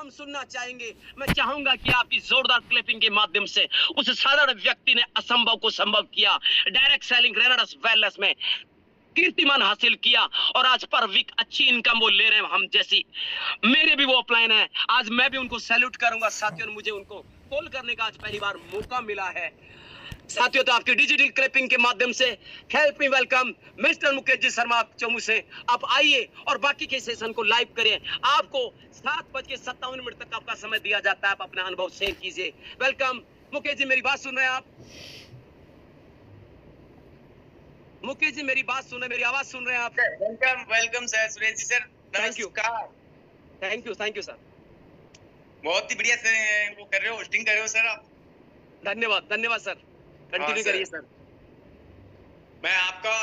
हम सुनना चाहेंगे। मैं चाहूंगा कि आपकी जोरदार क्लिपिंग के माध्यम से उस साधारण व्यक्ति ने असंभव को संभव किया, डायरेक्ट सेलिंग रेनाडस वेलनेस में कीर्तिमान हासिल किया और आज पर वीक अच्छी इनकम वो ले रहे हैं हम जैसी। मेरे भी वो अपलाइन है, आज मैं भी उनको सैल्यूट करूंगा साथियों। मुझे उनको कॉल करने का आज पहली बार मौका मिला है साथियों। तो आपकी डिजिटल क्लिपिंग के माध्यम से help me welcome mister Mukesh ji Sharma चमू से आप आइए और बाकी के सेशन को लाइव करें। आपको 7:57 तक आपका समय दिया जाता है, आप अपना अनुभव शेयर कीजिए। वेलकम मुकेश जी, मेरी बात सुन रहे हैं आप? मुकेश जी मेरी बात सुन रहे हैं, मेरी आवाज सुन रहे हैं आप? Welcome welcome sir, Suresh ji sir, thank you thank you sir. बहुत ही बढ़िया से वो कर रहे हो, होस्टिंग कर रहे हो सर आप। धन्यवाद सर, कंटिन्यू करिए सर। मैं आपका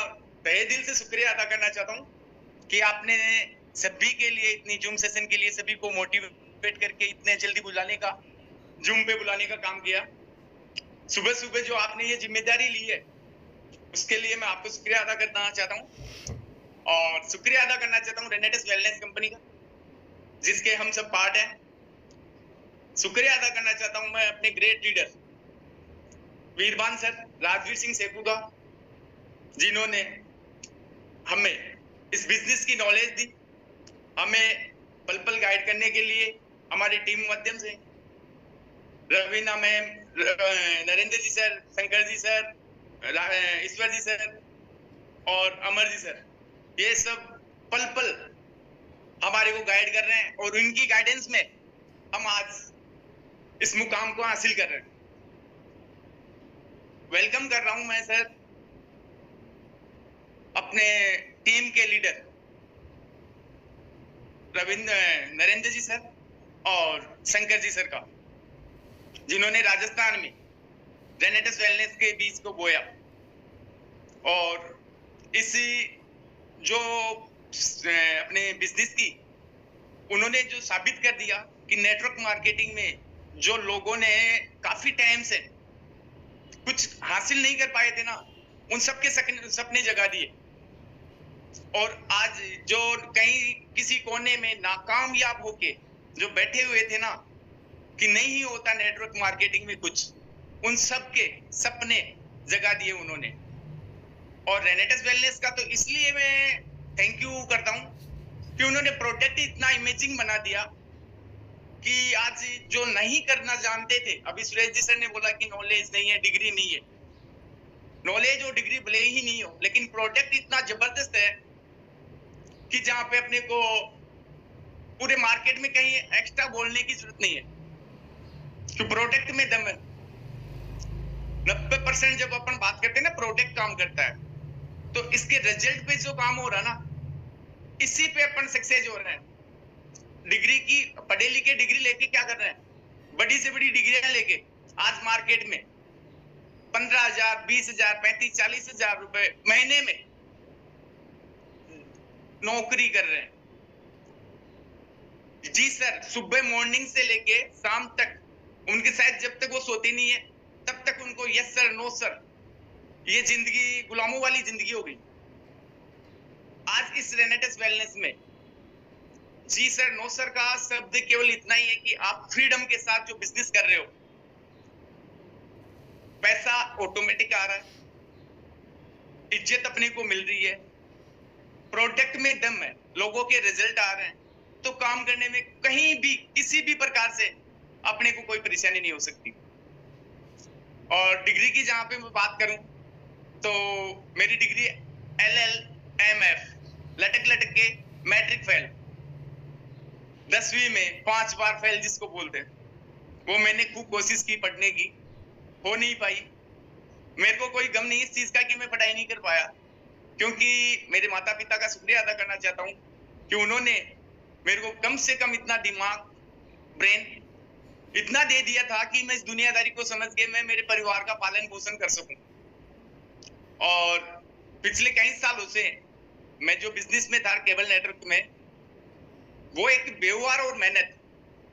तहे दिल से शुक्रिया अदा करना चाहता हूँ कि आपने सभी के लिए इतनी जूम सेशन के लिए सभी को मोटिवेट करके इतने जल्दी बुलाने का, जूम पे बुलाने का काम किया। सुबह सुबह जो आपने ये जिम्मेदारी ली है उसके लिए मैं आपको शुक्रिया अदा करना चाहता हूँ और शुक्रिया अदा करना चाहता हूँ रेनेडस वेलनेस कंपनी का, जिसके हम सब पार्ट हैं। शुक्रिया अदा करना चाहता हूँ मैं अपने great leader Veerban sir Rajveer Singh Sekhu का, जिन्होंने हमें इस बिजनेस की नॉलेज दी, हमें पल पल गाइड करने के लिए हमारी टीम माध्यम से Raveena ma'am, Narendra ji sir, Shankar ji sir, Ishwar ji sir और अमर जी सर, ये सब पल पल हमारे को गाइड कर रहे हैं और उनकी गाइडेंस में हम आज इस मुकाम को हासिल कर रहे हैं। वेलकम कर रहा हूं मैं सर अपने टीम के लीडर नरेंद्र जी सर और शंकर जी सर का, जिन्होंने राजस्थान में रेनेडस वेलनेस के बीज को बोया और इसी जो अपने बिजनेस की उन्होंने जो साबित कर दिया कि नेटवर्क मार्केटिंग में जो लोगों ने काफी टाइम से कुछ हासिल नहीं कर पाए थे ना, उन सबके सपने जगा दिए और आज जो कहीं किसी कोने में नाकामयाब होके जो बैठे हुए थे ना कि नहीं होता नेटवर्क मार्केटिंग में कुछ, उन सब के सपने जगा दिए उन्होंने। और रेनेडस वेलनेस का तो इसलिए मैं थैंक यू करता हूं कि उन्होंने प्रोडक्ट इतना इमेजिंग बना दिया कि आज जो नहीं करना जानते थे, अभी सुरेश जी सर ने बोला कि नॉलेज नहीं है, डिग्री नहीं है, नॉलेज और डिग्री भले ही नहीं हो लेकिन प्रोडक्ट इतना जबरदस्त है कि जहां पे अपने को पूरे मार्केट में कहीं एक्स्ट्रा बोलने की जरूरत नहीं है कि प्रोडक्ट में दम है। 90% जब अपन बात करते हैं ना प्रोडक्ट काम करता है, तो इसके रिजल्ट पे जो काम हो रहा ना, इसी पे अपन सक्सेस हो रहे हैं। डिग्री की पढ़े लिखे डिग्री लेके क्या कर रहे हैं, बड़ी से बड़ी डिग्रियां लेके आज मार्केट में 15,000, 20,000, 35,000, 40,000 रुपए महीने में नौकरी कर रहे हैं। जी सर, सुबह मॉर्निंग से लेके शाम तक उनके साथ जब तक वो सोते नहीं है तब तक उनको यस सर, नो सर, ये जिंदगी गुलामों वाली जिंदगी हो गई। आज इस रेनेडस वेलनेस में जी सर, नो सर का शब्द केवल इतना ही है कि आप फ्रीडम के साथ जो बिजनेस कर रहे हो, पैसा ऑटोमेटिक आ रहा है, इज्जत अपने को मिल रही है, प्रोडक्ट में दम है, लोगों के रिजल्ट आ रहे हैं, तो काम करने में कहीं भी किसी भी प्रकार से अपने को कोई परेशानी नहीं हो सकती। और डिग्री की जहां पे मैं बात करूं तो मेरी डिग्री LLMF, लटक लटक के मैट्रिक फेल, 10वीं में 5 बार फेल जिसको बोलते हैं, वो मैंने खूब कोशिश की पढ़ने की, हो नहीं पाई। मेरे को कोई गम नहीं इस चीज का कि मैं पढ़ाई नहीं कर पाया, क्योंकि मेरे माता पिता का शुक्रिया अदा करना चाहता हूँ कि उन्होंने मेरे को कम से कम इतना दिमाग, ब्रेन इतना दे दिया था कि मैं इस दुनियादारी को समझ के मैं मेरे परिवार का पालन पोषण कर सकूं। और पिछले कई सालों से मैं जो बिजनेस में था केबल नेटवर्क में, वो एक व्यवहार और मेहनत,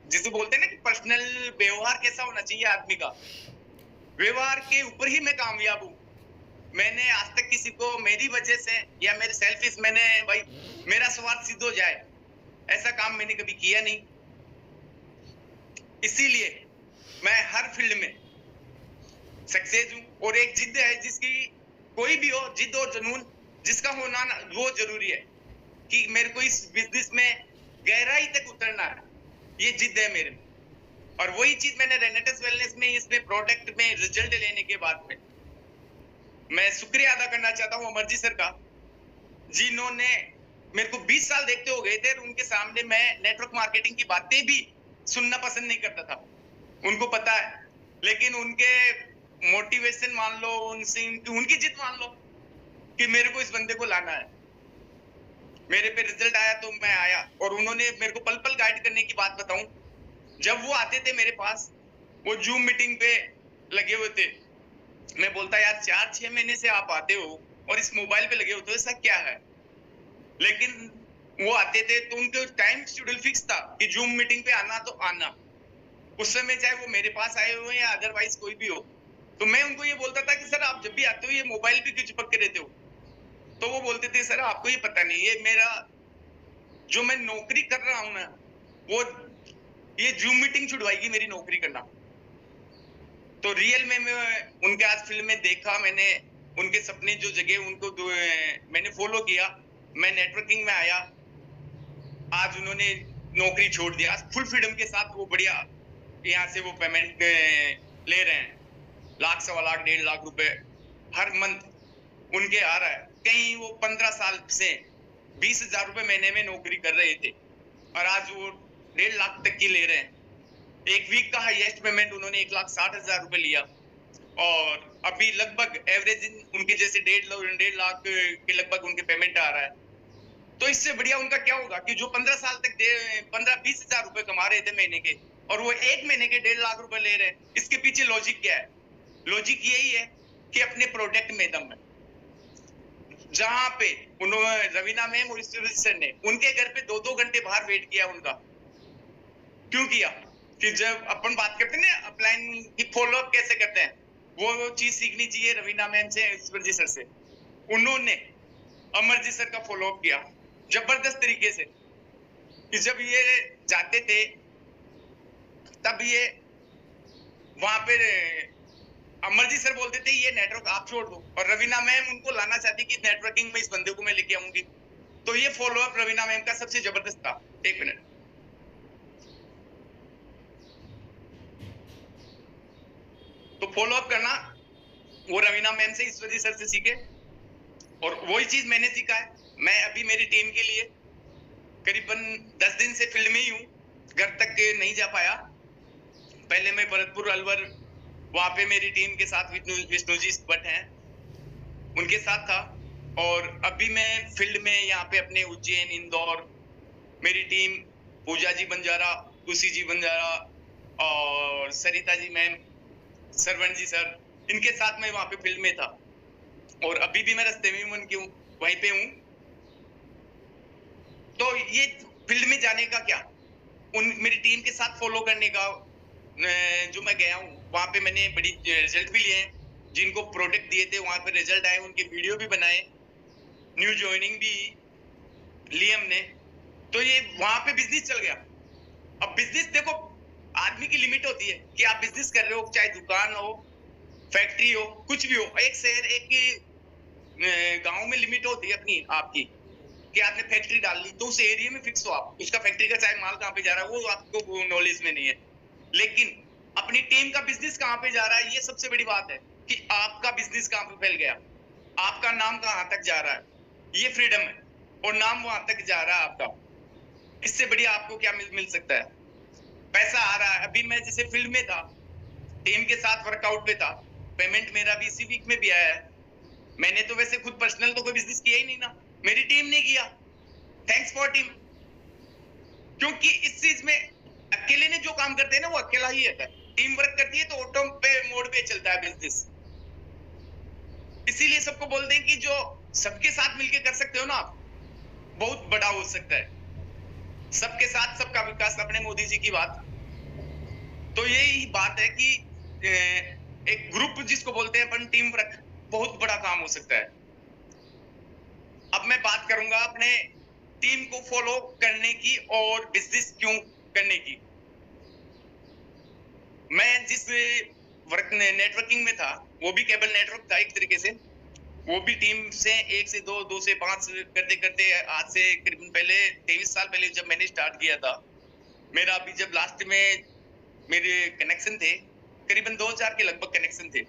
जिसे बोलते हैं ना कि पर्सनल व्यवहार कैसा होना चाहिए आदमी का, व्यवहार के ऊपर ही मैं कामयाब हूँ। मैंने आज तक किसी को मेरी वजह से या मेरे सेल्फिश मैंने भाई मेरा स्वार्थ सिद्ध हो जाए, ऐसा काम मैंने कभी किया नहीं। इसीलिए मैं हर फील्ड में सक्सेस हूं। और एक जिद है जिसकी कोई भी हो, जिद और जुनून जिसका होना ना वो जरूरी है कि मेरे को इस बिजनेस में गहराई तक उतरना है, ये जिद है मेरे में। और वही चीज मैंने रेनेटस वेलनेस में इसमें प्रोडक्ट में रिजल्ट लेने के बाद में मैं शुक्रिया अदा करना चाहता हूँ अमरजीत सर का, जिन्होंने मेरे को 20 साल देखते हो गए थे और उनके सामने मैं नेटवर्क मार्केटिंग की बातें भी सुनना पसंद नहीं करता था, उनको पता है। लेकिन उनके मोटिवेशन मान लो, उनकी जिद मान लो कि मेरे को इस बंदे को लाना है, मेरे पे रिजल्ट आया तो मैं आया। और उन्होंने मेरे को पल पल गाइड करने की बात बताऊं, जब वो आते थे मेरे पास, वो जूम मीटिंग पे लगे हुए थे, मैं बोलता यार 4-6 महीने से आप आते हो और इस मोबाइल पे लगे होते हो, ऐसा क्या है? लेकिन वो आते थे तो उनके टाइम शेड्यूल फिक्स था कि जूम मीटिंग पे आना तो आना। उस समय चाहे वो मेरे पास आए हुए या अदरवाइज कोई भी हो, तो मैं उनको ये बोलता था कि सर आप जब भी आते हो ये मोबाइल पे क्यों चिपक के रहते हो? तो वो बोलते थे सर आपको ये पता नहीं, ये मेरा जो मैं नौकरी कर रहा हूं ना, वो ये जूम मीटिंग छुड़वाएगी मेरी नौकरी करना। तो रियल में मैं उनके आज फिल्म में देखा, मैंने उनके सपने जो जगह उनको मैंने फॉलो किया, मैं नेटवर्किंग में आया, आज उन्होंने नौकरी छोड़ दिया, आज फुल फ्रीडम के साथ वो बढ़िया यहाँ से वो पेमेंट ले रहे हैं, 1 लाख, 1.25 लाख, 1.5 लाख रुपए हर मंथ उनके आ रहा है। कहीं वो 15 साल से 20,000 रुपए महीने में नौकरी कर रहे थे और आज वो 1.5 लाख तक की ले रहे हैं। एक वीक का हाईएस्ट पेमेंट उन्होंने 1,60,000 रुपए लिया और अभी लगभग एवरेज उनके जैसे 1.5 लाख के लगभग उनके पेमेंट आ रहा है। तो इससे बढ़िया उनका क्या होगा कि जो 15 साल तक 15-20 हजार रुपए कमा रहे थे महीने के, और वो एक महीने के 1.5 लाख रुपए ले रहे हैं। इसके पीछे लॉजिक क्या है? लॉजिक यही है कि अपने प्रोडक्ट में दम है। जहां पे उन्होंने रवीना मैम और सर ने उनके घर पे 2-2 घंटे बाहर वेट किया उनका, क्यों किया? कि जब अपन बात करते हैं ना अपलाइन की फॉलोअप कैसे करते हैं, वो चीज सीखनी चाहिए रवीना मैम से, ईश्वरजी सर से। उन्होंने अमरजीत सर का फॉलोअप किया जबरदस्त तरीके से कि जब ये जाते थे तब ये वहां पे अमरजीत सर बोलते थे ये नेटवर्क आप छोड़ दो, और रवीना मैम उनको लाना चाहती कि नेटवर्किंग में इस बंदे को मैं लेके आऊंगी। तो ये फॉलोअप रवीना मैम का सबसे जबरदस्त था। 1 मिनट। तो फॉलोअप करना वो रवीना मैम से, ईश्वरजी सर से सीखे, और वही चीज मैंने सीखा है। मैं अभी मेरी टीम के लिए करीबन 10 दिन से फील्ड में ही हूँ, घर तक नहीं जा पाया। पहले मैं भरतपुर अलवर, वहां पे मेरी टीम के साथ विष्णुजी भट्ट हैं, उनके साथ था। और अभी मैं फील्ड में यहाँ पे अपने उज्जैन, इंदौर, मेरी टीम पूजा जी बंजारा, खुशी जी बंजारा और सरिता जी मैम, सरवण जी सर, इनके साथ मैं वहां पे फील्ड में था। और अभी भी मैं रास्ते में उनके वहीं पे हूँ। तो ये फील्ड में जाने का क्या, मेरी टीम के साथ फॉलो करने का, जो मैं गया हूँ वहां पे मैंने बड़ी रिजल्ट भी लिए हैं। जिनको प्रोडक्ट दिए थे वहां पे रिजल्ट आए, उनके वीडियो भी बनाए, न्यू ज्वाइनिंग भी ली हमने। तो ये वहां पे बिजनेस चल गया। अब बिजनेस देखो, आदमी की लिमिट होती है कि आप बिजनेस कर रहे हो, चाहे दुकान हो, फैक्ट्री हो, कुछ भी हो। एक शहर, एक गांव में लिमिट होती है अपनी आपकी कि आपने फैक्ट्री डाल ली तो उस एरिया में फिक्स हो आप, उसका फैक्ट्री का चाहे माल कहाँ पे जा रहा है वो आपको नॉलेज में नहीं है। लेकिन अपनी टीम का बिजनेस कहाँ पे जा रहा है, ये सबसे बड़ी बात है कि आपका बिजनेस कहाँ पे फैल गया, आपका नाम कहाँ तक जा रहा है, ये फ्रीडम है। और नाम वहां तक जा रहा है आपका, इससे बढ़िया आपको क्या मिल सकता है? पैसा आ रहा है। अभी मैं जैसे फील्ड में था, टीम के साथ वर्कआउट पे था, पेमेंट मेरा भी इसी वीक में भी आया है। मैंने तो वैसे खुद पर्सनल तो कोई बिजनेस किया ही नहीं ना, मेरी टीम ने किया, थैंक्स फॉर टीम। क्योंकि इस चीज में अकेले ने जो काम करते हैं ना वो अकेला ही रहता है, टीम वर्क करती है तो ऑटो पे मोड पे चलता है बिजनेस। इसीलिए सबको बोलते हैं कि जो सबके साथ मिलके कर सकते हो ना आप, बहुत बड़ा हो सकता है। सबके साथ सबका विकास, अपने मोदी जी की बात। तो यही बात है कि एक ग्रुप जिसको बोलते हैं अपन, टीम वर्क, बहुत बड़ा काम हो सकता है। अब मैं बात करूंगा अपने टीम को फॉलो करने की और बिजनेस क्यों करने की। मैं जिस वर्क नेटवर्किंग में था वो भी केबल नेटवर्क था एक तरीके से। वो भी टीम से 1 से 2, 2 से 5 करते करते आज से करीबन पहले 23 साल पहले जब मैंने स्टार्ट किया था, मेरा अभी जब लास्ट में मेरे कनेक्शन थे करीबन 2000 के लगभग कनेक्शन थे,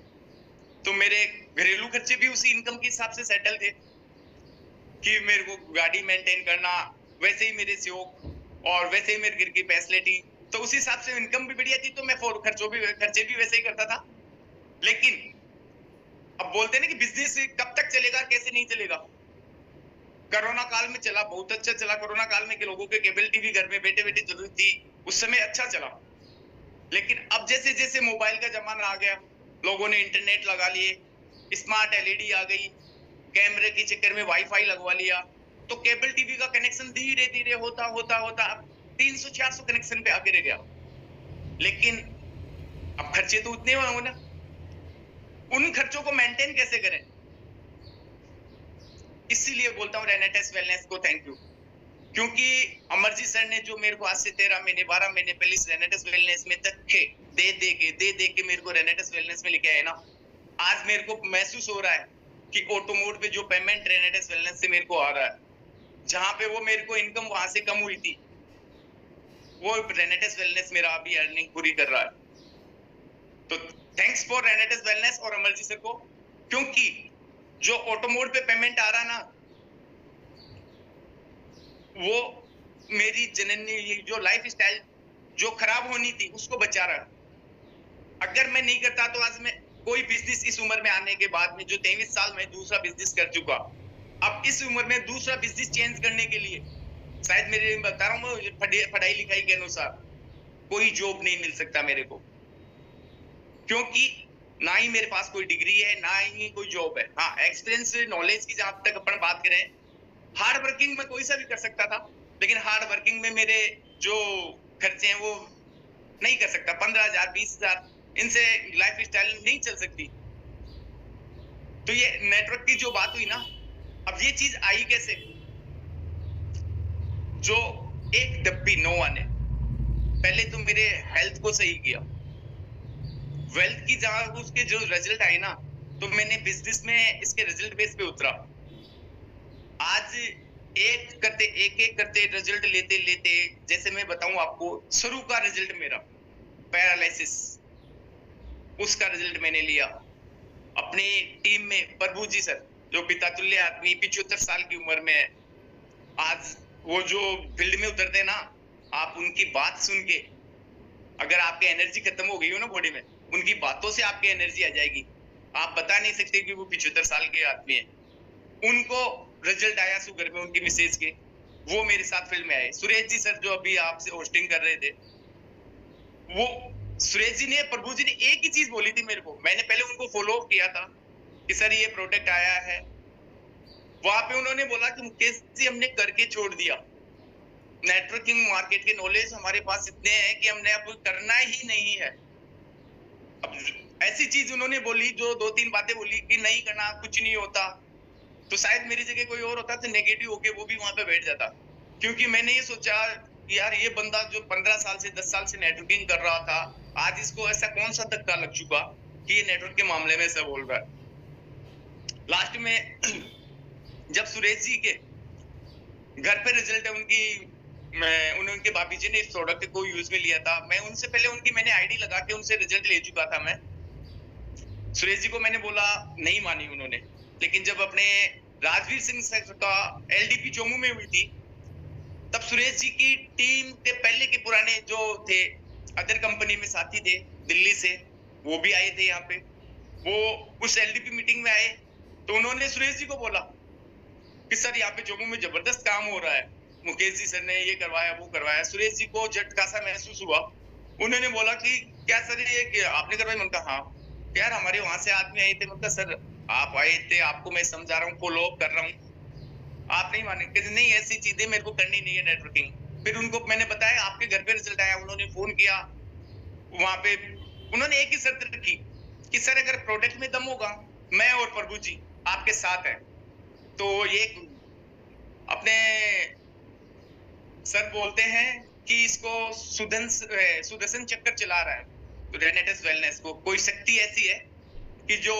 तो मेरे घरेलू खर्चे भी उसी इनकम के हिसाब से सेटल थे कि मेरे को गाड़ी मेंटेन करना, वैसे ही मेरे शौक और वैसे ही मेरे घर की फैसिलिटी, तो उस हिसाब से इनकम भी बढ़िया थी, तो मैं खर्चे भी वैसे ही करता था। लेकिन अब बोलते हैं ना कि बिजनेस कब तक चलेगा, कैसे नहीं चलेगा। कोरोना काल में चला, बहुत अच्छा चला। कोरोना काल में के लोगों के केबल टीवी घर में बैठे बैठे जरूरत थी, उस समय अच्छा चला। लेकिन अब जैसे जैसे मोबाइल का जमाना आ गया, लोगों ने इंटरनेट लगा लिए, स्मार्ट एलईडी आ गई, कैमरे के चक्कर में वाईफाई लगवा लिया, तो केबल टीवी का कनेक्शन धीरे धीरे होता होता होता अब 300-400 कनेक्शन पे आके रह गया। लेकिन अब खर्चे तो उतने होंगे ना, उन खर्चों को मेंटेन कैसे करें। इसीलिए बोलता हूँ रेनेटेस वेलनेस को थैंक यू, क्योंकि अमरजीत सर ने जो मेरे को आज से 13 महीने 12 महीने पहले इस रेनेटेस वेलनेस में धक्के दे के मेरे को रेनेटेस वेलनेस में लेके आए ना, आज मेरे को महसूस हो रहा है कि ऑटोमोड पे जो पेमेंट रेनेटेस वेलनेस से मेरे को आ रहा है, जहां पे वो मेरे को इनकम वहां से कम हुई थी, वो रेनेटेस वेलनेस मेरा अभी अर्निंग पूरी कर रहा है। तो थैंक्स फॉर रेनेटेस वेलनेस और अमरजीत सर को, क्योंकि जो ऑटोमोड पे पेमेंट आ रहा ना, वो मेरी जननी जो लाइफ स्टाइल जो खराब होनी थी उसको बचा रहा है। अगर मैं नहीं करता तो आज मैं कोई बिजनेस इस उम्र में आने के बाद में जो 23 साल में दूसरा बिजनेस कर चुका, अब इस उम्र में दूसरा बिजनेस चेंज करने के लिए शायद मेरे बता रहा हूँ पढ़ाई लिखाई के अनुसार कोई जॉब नहीं मिल सकता मेरे को, क्योंकि ना ही मेरे पास कोई डिग्री है ना ही कोई जॉब है। हाँ, एक्सपीरियंस नॉलेज की जहां तक अपन बात करें, हार्ड वर्किंग में कोई सा भी कर सकता था, लेकिन हार्ड वर्किंग में मेरे जो खर्चे हैं वो नहीं कर सकता। 15,000 20,000 इनसे लाइफ स्टाइल नहीं चल सकती। तो ये नेटवर्क की जो बात हुई ना, अब ये चीज आई कैसे, जो एक डब्बी नोवा ने पहले तो मेरे हेल्थ को सही किया, वेल्थ की जहां उसके जो रिजल्ट आए ना, तो मैंने बिजनेस में इसके रिजल्ट बेस पे उतरा। आज एक करते रिजल्ट लेते लेते, जैसे मैं बताऊं आपको, शुरू का रिजल्ट मेरा पैरालिसिस, उसका रिजल्ट मैंने लिया। अपने टीम में प्रभु जी सर जो पिता तुल्य आदमी 75 साल की उम्र में है, आज वो जो फील्ड में उतरते ना, आप उनकी बात सुन के अगर आपकी एनर्जी खत्म हो गई हो ना बॉडी में, उनकी बातों से आपकी एनर्जी आ जाएगी। आप बता नहीं सकते कि वो 75 साल के आदमी है। उनको रिजल्ट आया शुगर में उनकी मिसेज के, वो मेरे साथ फील्ड में आए। सुरेश जी सर जो अभी आपसे होस्टिंग कर रहे थे, वो सुरेश जी ने, प्रभु जी ने एक ही चीज बोली थी मेरे को। मैंने पहले उनको फॉलो किया था कि सर ये प्रोडक्ट आया है, वहां पे उन्होंने बोला कि मुकेश जी हमने करके छोड़ दिया, नेटवर्किंग मार्केट के नॉलेज हमारे पास इतने हैं कि हमने अब करना ही नहीं है। अब ऐसी चीज उन्होंने बोली, जो 2-3 बातें बोली कि नहीं करना, कुछ नहीं होता, तो शायद मेरी जगह कोई और होता तो नेगेटिव होके वो भी वहां पे बैठ जाता। क्योंकि मैंने ये सोचा यार ये बंदा जो 15 साल से 10 साल से नेटवर्किंग कर रहा था, आज इसको ऐसा कौन सा धक्का लग चुका कि ये नेटवर्क के मामले में ऐसा बोल रहा है। लास्ट में जब सुरेश जी के घर पे रिजल्ट है उनके भाभी जी ने इस प्रोडक्ट को यूज में लिया था, मैं उनसे पहले मैंने आईडी लगा के उनसे रिजल्ट ले चुका था। मैं सुरेश जी को मैंने बोला, नहीं मानी उन्होंने। लेकिन जब अपने राजवीर सिंह सर का एलडीपी चोमू में हुई थी, तब सुरेश जी की टीम के पहले के पुराने जो थे अदर कंपनी में साथी थे दिल्ली से, वो भी आए थे यहाँ पे। वो उस एलडीपी मीटिंग में आए तो उन्होंने सुरेश जी को बोला कि सर यहाँ पे चोमू में जबरदस्त काम हो रहा है, मुकेश जी सर ने ये करवाया वो करवाया। सुरेश जी को झटका सा महसूस हुआ। उन्होंने बोला कि क्या सर ये आपने करवाई? मैंने कहा हाँ। यार हमारे वहां से आदमी आए थे। मतलब सर आप आए थे, आपको मैं समझा रहा हूँ, फॉलो अप कर रहा हूँ, आप नहीं माने। कहते नहीं ऐसी चीजें मेरे को करनी नहीं है नेटवर्किंग। फिर उनको मैंने बताया आपके घर पे रिजल्ट आया, उन्होंने फोन किया। वहां पे उन्होंने एक ही शर्त रखी कि सर अगर प्रोडक्ट में दम होगा, मैं और प्रभु जी आपके साथ हैं। तो ये अपने सर बोलते हैं कि इसको सुदर्शन चक्कर चला रहा है। रेनेटस वेलनेस को, कोई शक्ति ऐसी है कि जो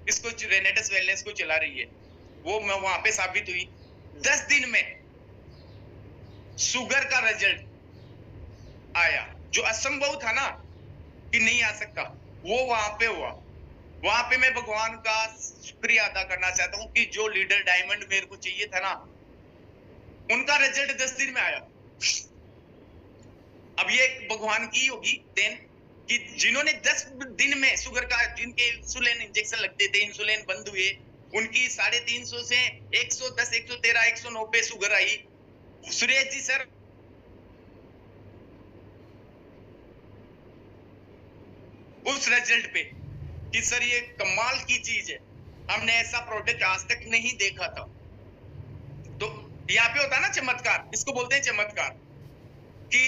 इसको रेनेटस वेलनेस को चला रही है, वो वहां पे साबित हुई। 10 दिन में शुगर का रिजल्ट आया, जो असंभव था ना कि नहीं आ सकता, वो वहां पे हुआ। वहां पे मैं भगवान का शुक्रिया अदा करना चाहता हूँ कि जो लीडर डायमंड मेरे को चाहिए था ना, उनका रिजल्ट 10 दिन में आया। अब ये भगवान की होगी देन कि जिन्होंने 10 दिन में शुगर का, जिनके इंसुलिन इंजेक्शन लगते थे, इंसुलिन बंद हुए, उनकी 350 से 110, 113, 109 पे शुगर आई। सुरेश जी सर उस रिजल्ट पे कि सर ये कमाल की चीज है, हमने ऐसा प्रोडक्ट आज तक नहीं देखा था। तो यहाँ पे होता है ना चमत्कार, इसको बोलते हैं चमत्कार, कि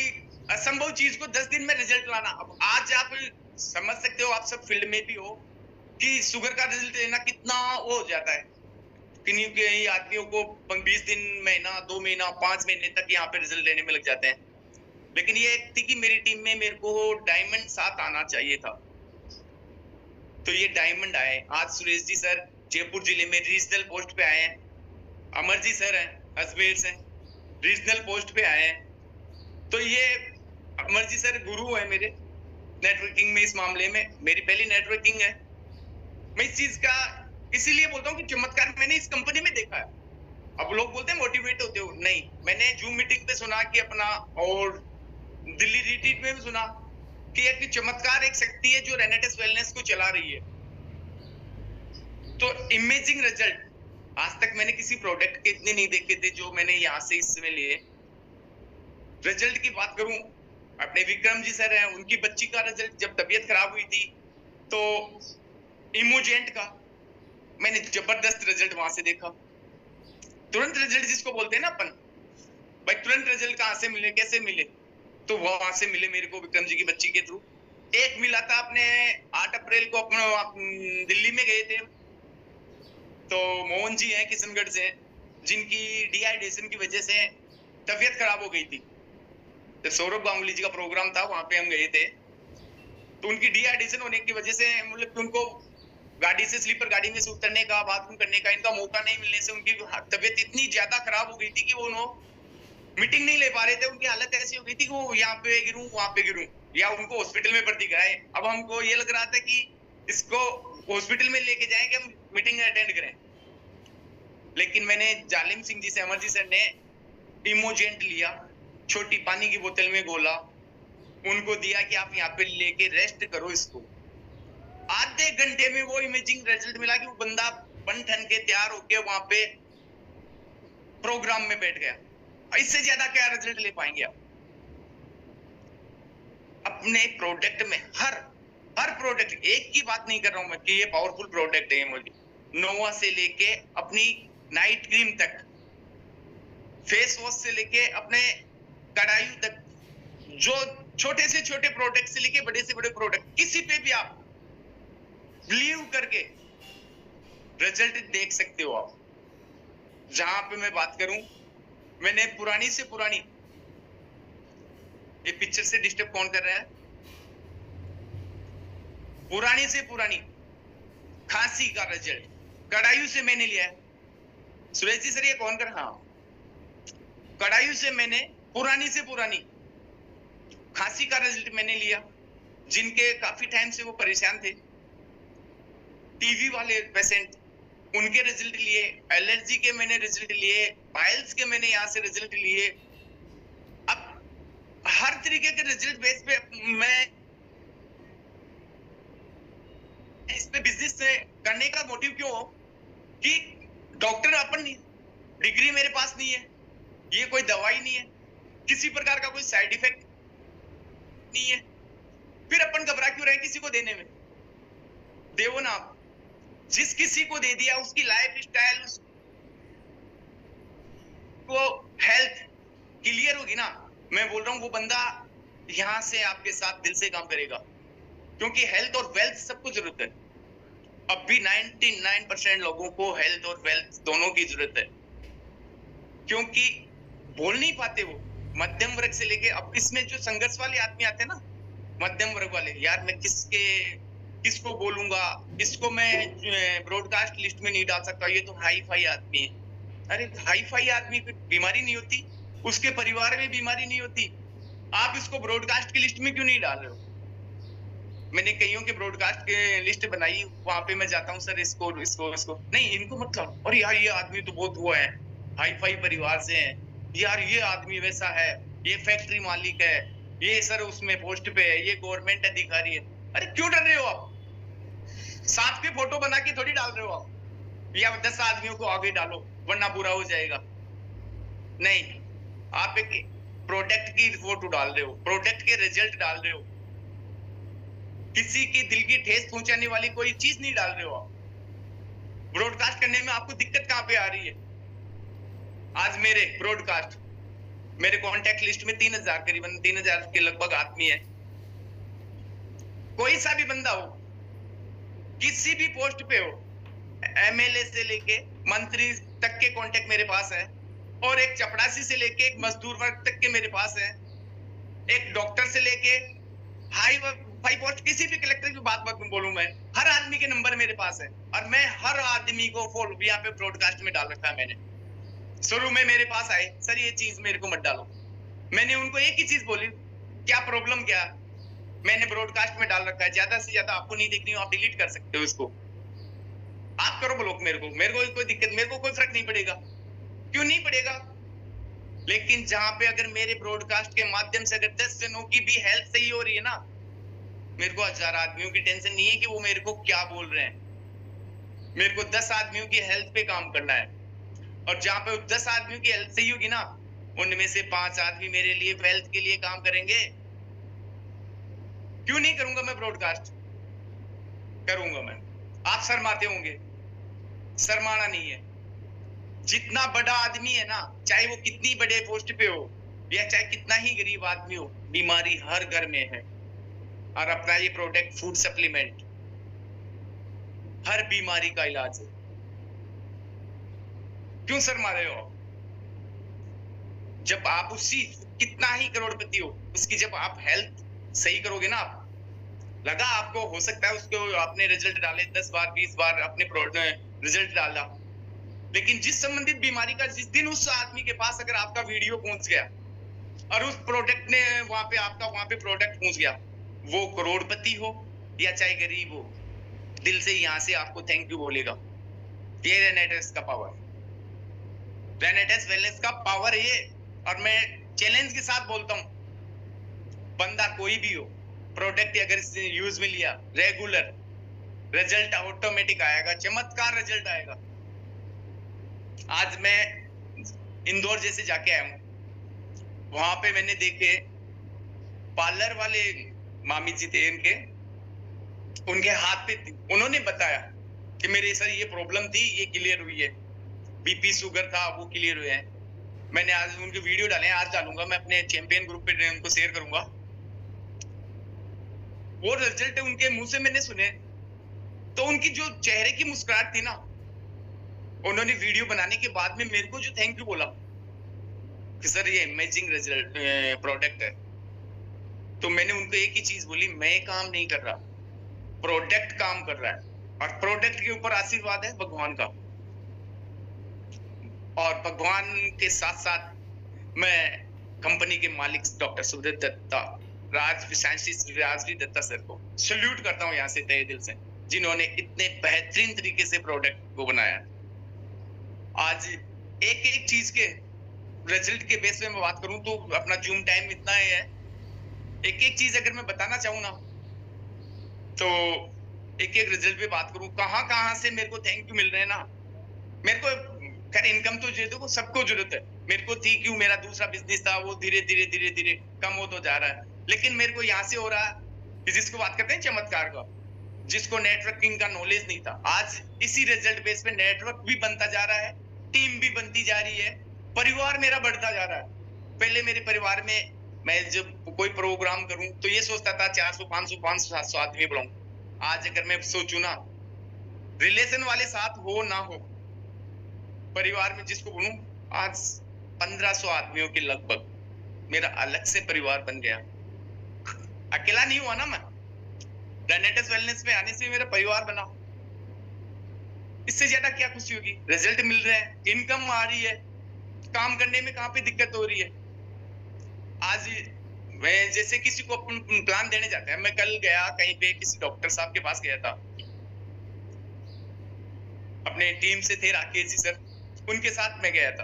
असंभव चीज को 10 दिन में रिजल्ट लाना। अब आज आप समझ सकते हो, आप सब फील्ड में भी हो, कि शुगर का रिजल्ट लेना कितना वो हो जाता है। कई आदमियों को 20 दिन, महीना, 2 महीना, 5 महीने तक यहाँ पे रिजल्ट लेने में लग जाते हैं। लेकिन ये थी कि मेरी टीम में मेरे को डायमंड 7 आना चाहिए था, तो ये डायमंड आए। आज सुरेश जी सर जयपुर जिले में रीजनल पोस्ट पे आए हैं, अमर जी सर हैं अजमेर से रीजनल पोस्ट पे आए हैं। तो ये अमर जी सर गुरु है मेरे नेटवर्किंग में, इस मामले में मेरी पहली नेटवर्किंग है। मैं इस चीज का इसीलिए बोलता हूँ कि चमत्कार मैंने इस कंपनी में देखा है। अब लोग बोलते हैं मोटिवेट होते हो, नहीं, मैंने जूम मीटिंग पे सुना कि अपना, और दिल्ली रिट्रीट में भी सुना कि एक चमत्कार, एक शक्ति है जो रेनेटस वेलनेस को चला रही है। तो इमेजिंग रिजल्ट आज तक मैंने किसी प्रोडक्ट के इतने नहीं देखे थे जो मैंने यहाँ से इसमें लिए। रिजल्ट की बात करूं, अपने विक्रम जी सर हैं, उनकी बच्ची का रिजल्ट, जब तबीयत खराब हुई थी तो इमोजेंट का मैंने जबरदस्त रिजल्ट वहां से देखा। तुरंत रिजल्ट जिसको बोलते हैं ना अपन, भाई तुरंत रिजल्ट कहां से मिले, कैसे मिले, तो वहां से मिले मेरे को विक्रम जी की बच्ची के थ्रू। एक मिला था अपने 8 अप्रैल को, अपने दिल्ली में गए थे, तो मोहन जी हैं किशनगढ़ से, जिनकी डिहाइड्रेशन की वजह से तबीयत खराब हो गई थी। जब सौरभ गांगुली जी का प्रोग्राम था वहां पे हम गए थे, तो उनकी डिहाइड्रेशन होने की वजह से, मतलब उनको गाड़ी से, स्लीपर गाड़ी में से उतरने का, बाथरूम करने का इनका मौका नहीं मिलने से उनकी तबीयत इतनी ज्यादा खराब हो गई थी कि वो मीटिंग नहीं ले पा रहे थे। उनकी हालत ऐसी हो गई थी कि वो यहाँ पे गिरूं, वहां पे गिरूं, या उनको हॉस्पिटल में भर्ती कराए। अब हमको ये लग रहा था कि इसको हॉस्पिटल में लेके जाएं कि हम मीटिंग अटेंड करें। लेकिन मैंने जालिम सिंह जी से, अमर जी सर ने इमोजेंट लिया, छोटी पानी की बोतल में घोला, उनको दिया कि आप यहाँ पे लेके रेस्ट करो इसको। आधे घंटे में वो इमेजिंग रिजल्ट मिला कि वो बंदा बन ठन के तैयार होके वहां पे प्रोग्राम में बैठ गया। इससे ज्यादा क्या रिजल्ट ले पाएंगे आप? अपने प्रोडक्ट में हर प्रोडक्ट, एक की बात नहीं कर रहा हूं मैं कि ये पावरफुल प्रोडक्ट है मुझे, नोवा से लेके अपनी नाइट क्रीम तक, फेस वॉश से लेके अपने कड़ाई तक, जो छोटे से छोटे प्रोडक्ट से लेके बड़े से बड़े प्रोडक्ट, किसी पे भी आप बिलीव करके रिजल्ट देख सकते हो आप। जहां पे मैं बात करूं, मैंने पुरानी से पुरानी, ये पिक्चर से डिस्टर्ब कौन कर रहा है, पुरानी से पुरानी खांसी का रिजल्ट कड़ायू से मैंने लिया है। सुरेश जी सर ये कौन कर, हाँ, कड़ायू से मैंने पुरानी से पुरानी खांसी का रिजल्ट मैंने लिया, जिनके काफी टाइम से वो परेशान थे, टीवी वाले पेशेंट, उनके रिजल्ट लिए, एलर्जी के मैंने रिजल्ट लिए, पाइल्स के मैंने यहाँ से रिजल्ट लिए। अब हर तरीके के रिजल्ट बेस पे मैं इस पे बिजनेस करने का मोटिव क्यों हो कि डॉक्टर अपन नहीं, डिग्री मेरे पास नहीं है, ये कोई दवाई नहीं है, किसी प्रकार का कोई साइड इफेक्ट नहीं है, फिर अपन घबरा क्यों रहे किसी को देने में? देवो ना आप, जिस किसी को दे दिया उसकी लाइफ स्टाइल, उसको हेल्थ क्लियर होगी ना, मैं बोल रहा हूं वो बंदा यहां से आपके साथ दिल से काम करेगा, क्योंकि हेल्थ और वेल्थ सबको जरूरत है। अब भी 99% लोगों को हेल्थ और वेल्थ दोनों की जरूरत है, क्योंकि बोल नहीं पाते वो, मध्यम वर्ग से लेके, अब इसमें जो संघर्ष वाले आदमी आते हैं ना, मध्यम वर्ग वाले, यार मैं किसको बोलूंगा, इसको मैं ब्रॉडकास्ट लिस्ट में नहीं डाल सकता, ये तो हाई फाई आदमी है। अरे हाई फाई आदमी को बीमारी नहीं होती, उसके परिवार में बीमारी नहीं होती, आप इसको ब्रॉडकास्ट की लिस्ट में क्यों नहीं डाल रहे हो? मैंने कईयों के ब्रॉडकास्ट के लिस्ट बनाई, वहां पे मैं जाता हूँ, सर इसको इसको इसको नहीं, इनको मत लाओ। और यार ये आदमी तो बहुत हुआ है, हाई फाई परिवार से है, यार ये आदमी वैसा है, ये फैक्ट्री मालिक है, ये सर उसमें पोस्ट पे है, ये गवर्नमेंट अधिकारी है। अरे क्यों डर रहे हो आप? सांप की फोटो बना के थोड़ी डाल रहे हो आप, या 10 आदमियों को आगे डालो वरना बुरा हो जाएगा। नहीं, आप एक प्रोडक्ट की फोटो डाल रहे हो, प्रोडक्ट के रिजल्ट डाल रहे हो, किसी की दिल की ठेस पहुंचाने वाली कोई चीज नहीं डाल रहे हो आप। ब्रॉडकास्ट करने में आपको दिक्कत कहां पे आ रही है? आज मेरे ब्रॉडकास्ट, मेरे कॉन्टेक्ट लिस्ट में 3000 करीबन 3000 के लगभग आदमी है। कोई सा भी बंदा हो, किसी भी पोस्ट पे हो, एमएलए से लेके मंत्री तक के कांटेक्ट मेरे पास है, और एक चपरासी से लेके एक मजदूर वर्ग तक के मेरे पास है, एक डॉक्टर से लेके हाई पोस्ट, किसी भी कलेक्टर की बात बोलूं मैं, हर आदमी के नंबर मेरे पास है, और मैं हर आदमी को फॉलो यहाँ पे ब्रॉडकास्ट में डाल रखा है मैंने। शुरू में मेरे पास आए, सर ये चीज मेरे को मत डालो, मैंने उनको एक ही चीज बोली, क्या प्रॉब्लम क्या, मैंने ब्रॉडकास्ट में डाल रखा है, ज्यादा से ज्यादा आपको नहीं देखनी हो आप डिलीट कर सकते हो इसको, आप करो ब्लॉक, मेरे को कोई दिक्कत, मेरे को कोई फर्क नहीं पड़ेगा। क्यों नहीं पड़ेगा? लेकिन जहां पे अगर मेरे ब्रॉडकास्ट के माध्यम से अगर 10 जनों की भी हेल्थ सही हो रही है ना, मेरे को 1000 आदमियों की टेंशन नहीं है कि वो मेरे को क्या बोल रहे हैं, मेरे को 10 आदमियों की हेल्थ पे काम करना है, और जहां पे 10 आदमियों की हेल्थ सही होगी ना, उनमें से 5 आदमी मेरे लिए वेल्थ के लिए काम करेंगे। क्यों नहीं करूंगा मैं ब्रॉडकास्ट? करूंगा मैं। आप शर्माते होंगे, शर्माना नहीं है। जितना बड़ा आदमी है ना, चाहे वो कितनी बड़े पोस्ट पे हो या चाहे कितना ही गरीब आदमी हो, बीमारी हर घर में है, और अपना ये प्रोडक्ट फूड सप्लीमेंट हर बीमारी का इलाज है। क्यों शर्मा रहे हो? जब आप उसी कितना ही करोड़पति हो, उसकी जब आप हेल्थ सही करोगे ना, आप लगा आपको हो सकता है उसको आपने रिजल्ट डाले 10 बार 20 बार अपने रिजल्ट डाला, लेकिन जिस संबंधित बीमारी का जिस दिन उस आदमी के पास अगर आपका वीडियो पहुंच गया और उस प्रोडक्ट ने वहां पे प्रोडक्ट पहुंच गया, वो करोड़पति हो या चाहे गरीब हो, दिल से यहां से आपको थैंक यू बोलेगा। ये रेनेटेस का पावर, रेनेटेस वेलनेस का पावर ये। और मैं चैलेंज के साथ बोलता हूं, बंदा कोई भी हो, प्रोडक्ट अगर यूज में लिया रेगुलर, रिजल्ट ऑटोमेटिक आएगा, चमत्कार रिजल्ट आएगा। आज मैं इंदौर जैसे जाके आया हूं, वहां पे मैंने देखे पार्लर वाले मामी जी थे, उनके हाथ पे उन्होंने बताया कि मेरे सर ये प्रॉब्लम थी, ये क्लियर हुई है, बीपी शुगर था वो क्लियर हुए हैं। मैंने आज उनके वीडियो डाले हैं, आज डालूंगा मैं अपने चैंपियन ग्रुप पे, उनको शेयर करूंगा। वो रिजल्ट उनके मुंह से मैंने सुने, तो उनकी जो चेहरे की मुस्कुराहट थी ना, उन्होंने वीडियो बनाने के बाद में मेरे को जो थैंक यू बोला कि सर ये अमेजिंग रिजल्ट प्रोडक्ट है, तो मैंने उनको एक ही चीज बोली, मैं काम नहीं कर रहा, प्रोडक्ट काम कर रहा है, और प्रोडक्ट के ऊपर आशीर्वाद है भगवान का। और भगवान के साथ साथ मैं कंपनी के मालिक डॉक्टर सुब्रत दत्ता, राजवी दत्ता सर को सल्यूट करता हूँ यहाँ से तहे दिल से, जिन्होंने इतने बेहतरीन तरीके से प्रोडक्ट को बनाया। आज एक एक चीज के रिजल्ट के बेस पे मैं बात करूं तो अपना जूम टाइम इतना ही है, एक एक चीज अगर मैं बताना चाहूँ ना, तो एक एक रिजल्ट पे बात करूं, कहां से मेरे को थैंक यू मिल रहे हैं ना। मेरे को खैर इनकम तो देखो सबको जरूरत है, मेरे को थी, क्यों मेरा दूसरा बिजनेस था वो धीरे धीरे कम हो तो जा रहा है, लेकिन मेरे को यहाँ से हो रहा है, जिसको बात करते हैं चमत्कार का, जिसको नेटवर्किंग का नॉलेज नहीं था, आज इसी रिजल्ट बेस पे नेटवर्क भी बनता जा रहा है, टीम भी बनती जा रही है, परिवार मेरा बढ़ता जा रहा है। पहले मेरे परिवार में मैं जब कोई प्रोग्राम करूं तो ये सोचता था 400 500 500 700 आदमी बुलाऊं। आज अगर मैं सोचूं ना, रिलेशन वाले साथ हो ना हो, परिवार में जिसको बोलूं, आज 1500 आदमियों के लगभग मेरा अलग से परिवार बन गया। अकेला नहीं हुआ ना मैं, रेनेटस वेलनेस में आने से मेरा परिवार बना। इससे ज्यादा क्या खुशी होगी? रिजल्ट मिल रहे हैं, इनकम आ रही है, काम करने में कहाँ पे दिक्कत हो रही है। आज मैं जैसे किसी को प्लान देने जाता है, मैं कल गया कहीं पे किसी डॉक्टर साहब के पास गया था, अपने टीम से थे राकेश जी सर, उनके साथ मैं गया था।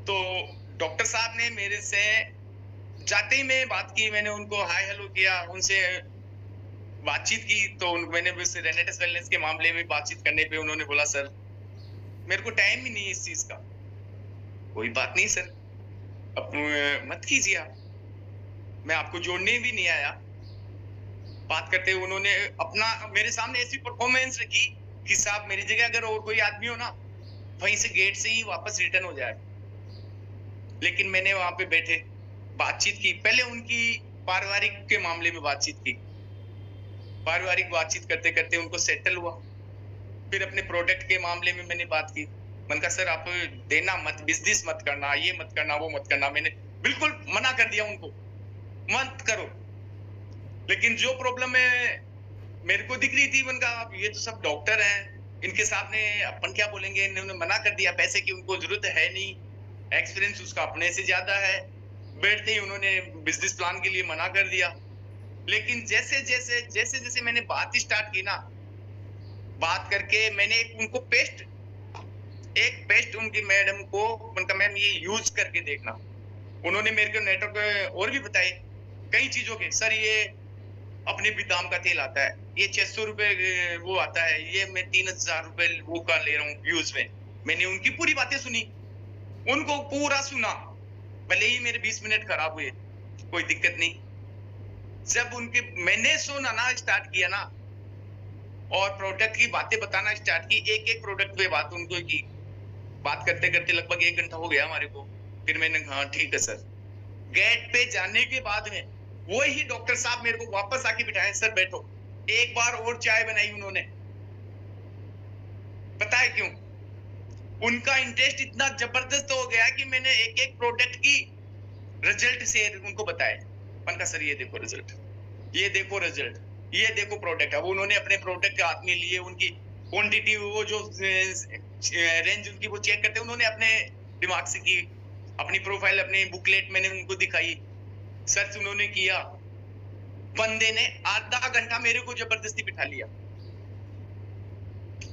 तो डॉक्टर साहब ने मेरे से जाते ही मैं बात की, मैंने उनको हाय हेलो किया, उनसे बातचीत की। तो मैंने रेनेटस वेलनेस के मामले में बातचीत करने पे उन्होंने बोला सर मेरे को टाइम ही नहीं है इस चीज का। कोई बात नहीं सर, अब मत कीजिए आप, मैं आपको जोड़ने भी नहीं आया। बात करते हुए उन्होंने अपना मेरे सामने ऐसी परफॉर्मेंस रखी कि साहब मेरी जगह अगर और कोई आदमी हो ना, वहीं से गेट से ही वापस रिटर्न हो जाए। लेकिन मैंने वहां पे बैठे बातचीत की, पहले उनकी पारिवारिक के मामले में बातचीत की, पारिवारिक बातचीत करते करते उनको सेटल हुआ। फिर अपने प्रोडक्ट के मामले में मैंने बात की, मैंने कहा सर आप देना मत, बिजनेस मत करना, ये मत करना, वो मत करना। मैंने बिल्कुल मना कर दिया उनको, मत करो। लेकिन जो प्रॉब्लम है मेरे को दिख रही थी, मैंने कहा ये तो सब डॉक्टर हैं, इनके सामने अपन क्या बोलेंगे। इन्होंने मना कर दिया, पैसे की उनको जरूरत है नहीं, एक्सपीरियंस उसका अपने से ज्यादा है। बैठते ही उन्होंने बिजनेस प्लान के लिए मना कर दिया। लेकिन जैसे जैसे जैसे जैसे मैंने बात स्टार्ट की ना, बात करके मैंने उनको एक पेस्ट उनकी मैडम को, उनका मैम ये यूज करके देखना। उन्होंने मेरे को नेटवर्क और भी बताए कई चीजों के, सर ये अपने भी दाम का तेल आता है, ये 600 रुपए वो आता है, ये मैं 3000 रुपए वो का ले रहा हूँ यूज में। मैंने उनकी पूरी बातें सुनी, उनको पूरा सुना, भले ही मेरे 20 मिनट खराब हुए, कोई दिक्कत नहीं। जब उनके मैंने सुनाना स्टार्ट किया ना और प्रोडक्ट की बातें बताना स्टार्ट की, एक एक प्रोडक्ट पे बात उनको की, बात करते करते लगभग 1 घंटा हो गया हमारे को। फिर मैंने हाँ ठीक है सर। गेट पे जाने के बाद में वही डॉक्टर साहब मेरे को वापस आके बिठाए, सर बैठो। एक बार और चाय बनाई उन्होंने, पता है क्यों? उनका इंटरेस्ट इतना जबरदस्त हो गया कि मैंने एक एक प्रोडक्ट की रिजल्ट से उनको बताया। मैंने कहा सर ये देखो रिजल्ट, ये देखो रिजल्ट, ये देखो प्रोडक्ट। अब उन्होंने अपने प्रोडक्ट के हाथ में लिए, उनकी क्वांटिटी वो जो रेंज उनकी वो चेक करते, उन्होंने अपने दिमाग से की, अपनी प्रोफाइल अपनी बुकलेट मैंने उनको दिखाई, सर्च उन्होंने किया। बंदे ने आधा घंटा मेरे को जबरदस्ती बिठा लिया।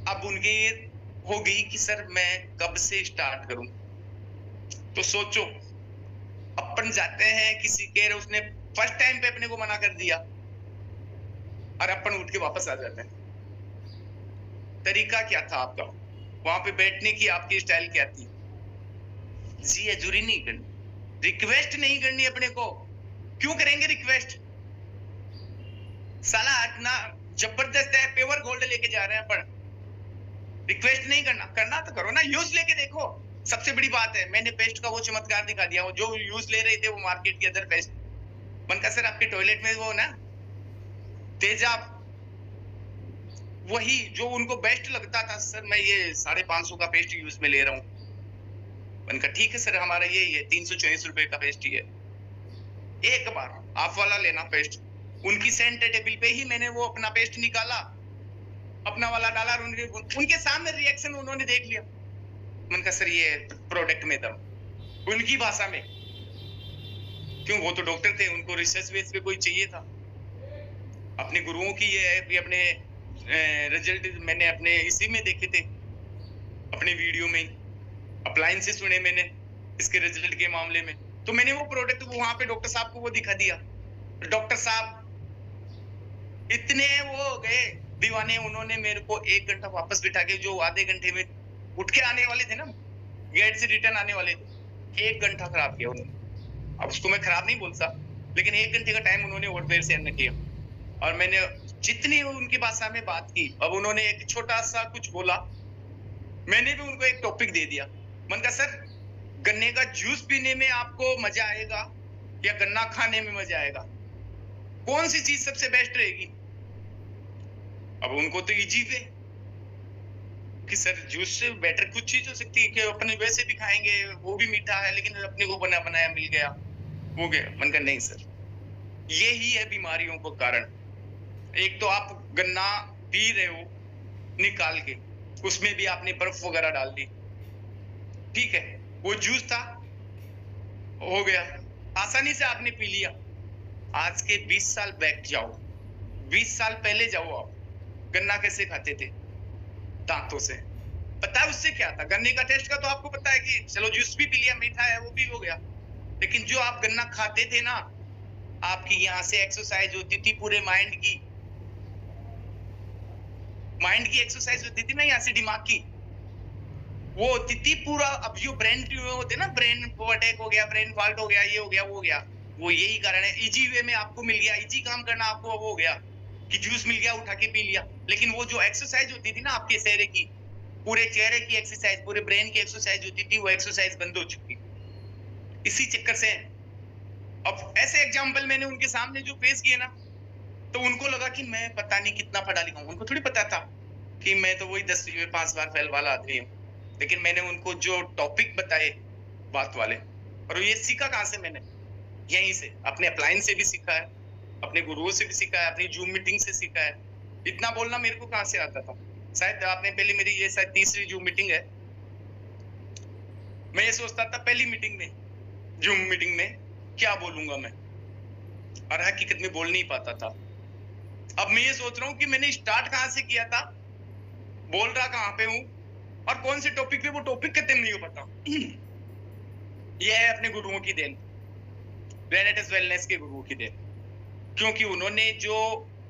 अब उनकी हो गई कि सर मैं कब से स्टार्ट करूं। तो सोचो, अपन जाते हैं किसी के, उसने फर्स्ट टाइम पे अपने को मना कर दिया और अपन उठ के वापस आ जाते हैं। तरीका क्या था आपका? वहां पे बैठने की आपकी स्टाइल क्या थी? जी हजूरी नहीं करनी, रिक्वेस्ट नहीं करनी अपने को। क्यों करेंगे रिक्वेस्ट? साला इतना जबरदस्त है, पेवर गोल्ड लेके जा रहे हैं अपन, रिक्वेस्ट नहीं करना। करना तो करो ना, यूज लेके देखो। सबसे बड़ी बात है, मैंने पेस्ट का वो चमत्कार दिखा दिया। वो जो यूज ले रहे थे वो मार्केट के अंदर पेस्ट, मन का सर आपके टॉयलेट में वो ना तेजाब, वही जो उनको बेस्ट लगता था, सर मैं ये 550 का पेस्ट यूज में ले रहा हूँ। मैंने कहा ठीक है सर, हमारा यही है 340 रुपए का पेस्ट ही है, एक बार आप वाला लेना पेस्ट। उनकी सेंट टेबल पे ही मैंने वो अपना पेस्ट निकाला, अपना वाला डाला, उनके सामने रिएक्शन उन्होंने देख लिया। मैंने कहा सर ये प्रोडक्ट में दम, उनकी भाषा में, क्यों वो तो डॉक्टर थे, उनको रिसर्च बेस पे कोई चाहिए था। अपने गुरुओं की ये है कि अपने रिजल्ट मैंने अपने इसी में देखे थे, अपने वीडियो में, अप्लायंस से सुने मैंने इसके रिजल्ट के मामले में। तो मैंने वो प्रोडक्ट वहां पे डॉक्टर साहब को वो दिखा दिया। डॉक्टर साहब इतने वो हो गए दीवाने, उन्होंने मेरे को 1 घंटा वापस बिठा के, जो आधे घंटे में उठ के आने वाले थे ना, गेट से रिटर्न आने वाले थे, 1 घंटा खराब किया उन्होंने। अब उसको मैं खराब नहीं बोलता, लेकिन 1 घंटे का टाइम उन्होंने और देर से अन्य किया। और मैंने जितनी उनकी भाषा में बात की, अब उन्होंने एक छोटा सा कुछ बोला, मैंने भी उनको एक टॉपिक दे दिया। मन का सर गन्ने का जूस पीने में आपको मजा आएगा या गन्ना खाने में मजा आएगा? कौन सी चीज सबसे बेस्ट रहेगी? अब उनको तो इजी थे कि सर जूस से बेटर कुछ चीज हो सकती है कि अपने वैसे भी खाएंगे, वो भी मीठा है, लेकिन अपने को बना बनाया मिल गया, हो गया। मन का नहीं सर, ये ही है बीमारियों का कारण। एक तो आप गन्ना पी रहे हो निकाल के, उसमें भी आपने बर्फ वगैरह डाल दी, ठीक है, वो जूस था, हो गया, आसानी से आपने पी लिया। आज के 20 साल बैक जाओ, 20 साल पहले जाओ, आप गन्ना कैसे खाते थे? दांतों से। पता है उससे क्या था? गन्ने का टेस्ट का तो आपको पता है कि चलो जूस भी पी लिया, मीठा है, वो भी हो गया, लेकिन जो आप गन्ना खाते थे ना, आपकी यहाँ से एक्सरसाइज होती थी पूरे माइंड की एक्सरसाइज होती थी ना, यहाँ से दिमाग की, वो होती थी पूरा। अब जो ब्रेन होते ना, ब्रेन को अटैक हो गया, ब्रेन फॉल्ट हो गया, ये हो गया, वो हो गया, वो यही कारण है। इजी वे में आपको मिल गया, इजी काम करना आपको अब हो गया कि जूस मिल गया, उठा के पी लिया। लेकिन वो जो एक्सरसाइज होती थी ना आपके चेहरे की, पूरे चेहरे की एक्सरसाइज, पूरे ब्रेन की एक्सरसाइज होती थी, वो एक्सरसाइज बंद हो चुकी। इसी चक्कर से अब ऐसे एग्जाम्पल मैंने उनके सामने जो पेश किए ना, तो उनको लगा कि मैं पता नहीं कितना पढ़ा लिखा हूँ। उनको थोड़ी पता था कि मैं तो वही 10वीं में 5 बार फेल वाला आदमी हूँ। लेकिन मैंने उनको जो टॉपिक बताए बात वाले, और ये सीखा कहाँ से मैंने? यहीं से, अपने अपलाइन से भी सीखा है, अपने गुरुओं से भी सीखा है, अपनी जूम मीटिंग से सीखा है। इतना बोलना मेरे को कहाँ से आता था? शायद आपने पहले, मेरी ये शायद तीसरी जूम मीटिंग है। मैं ये सोचता था पहली मीटिंग में, जूम मीटिंग में, क्या बोलूंगा मैं, और हकीकत में बोल नहीं पाता था। अब मैं ये सोच रहा हूँ कि मैंने स्टार्ट कहाँ से किया था, बोल रहा कहाँ पे हूँ, और कौन से टॉपिक पे, वो टॉपिक खत्म नहीं हो पाता। यह है अपने गुरुओं की देन, रेनेटिस वेलनेस के गुरुओं की देन, क्योंकि उन्होंने जो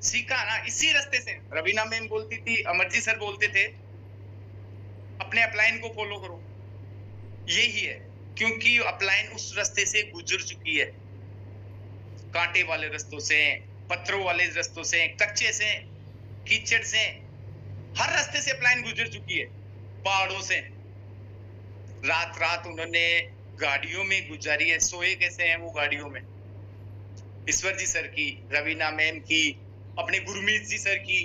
सीखा ना इसी रास्ते से। रवीना मैम बोलती थी, अमरजी सर बोलते थे, अपने अपलाइन को फॉलो करो। यही है, क्योंकि अपलाइन उस रास्ते से गुजर चुकी है, कांटे वाले रास्तों से, पत्थरों वाले रास्तों से, कच्चे से, कीचड़ से, हर रास्ते से अपलाइन गुजर चुकी है, पहाड़ों से। रात रात उन्होंने गाड़ियों में गुजारी है, सोए कैसे हैं वो गाड़ियों में। ईश्वर जी सर की, रवीना मैम की, अपने गुरमीत जी सर की।